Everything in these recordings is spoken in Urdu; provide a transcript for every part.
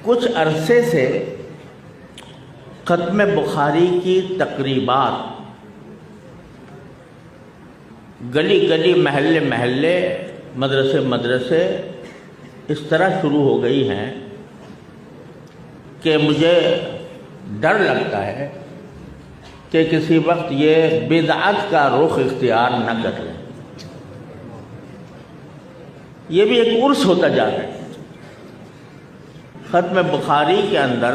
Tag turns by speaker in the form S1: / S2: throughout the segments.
S1: کچھ عرصے سے ختم بخاری کی تقریبات گلی گلی محلے محلے مدرسے مدرسے اس طرح شروع ہو گئی ہیں کہ مجھے ڈر لگتا ہے کہ کسی وقت یہ بدعت کا رخ اختیار نہ کر لیں۔ یہ بھی ایک عرس ہوتا جا رہا ہے۔ ختم بخاری کے اندر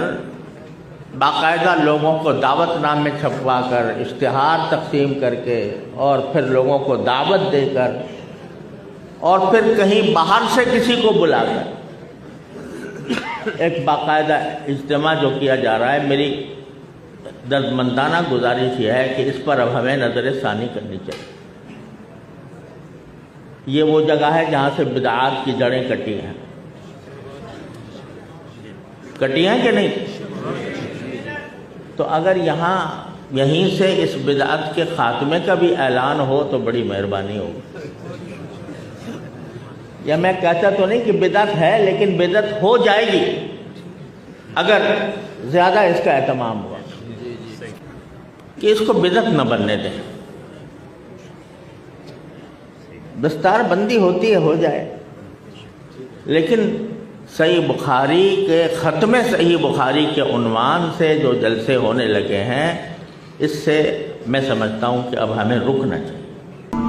S1: باقاعدہ لوگوں کو دعوت نامے چھپوا کر، اشتہار تقسیم کر کے، اور پھر لوگوں کو دعوت دے کر، اور پھر کہیں باہر سے کسی کو بلا کر ایک باقاعدہ اجتماع جو کیا جا رہا ہے، میری دردمندانہ گزارش یہ ہے کہ اس پر اب ہمیں نظر ثانی کرنی چاہیے۔ یہ وہ جگہ ہے جہاں سے بدعات کی جڑیں کٹی ہیں کہ نہیں؟ تو اگر یہیں سے اس بدعت کے خاتمے کا بھی اعلان ہو تو بڑی مہربانی ہوگی۔ یا میں کہتا تو نہیں کہ بدعت ہے، لیکن بدعت ہو جائے گی اگر زیادہ اس کا اہتمام ہوا، کہ اس کو بدعت نہ بننے دیں۔ دستار بندی ہوتی ہے، ہو جائے، لیکن صحیح بخاری کے ختم صحیح بخاری کے عنوان سے جو جلسے ہونے لگے ہیں، اس سے میں سمجھتا ہوں کہ اب ہمیں رکنا چاہیے۔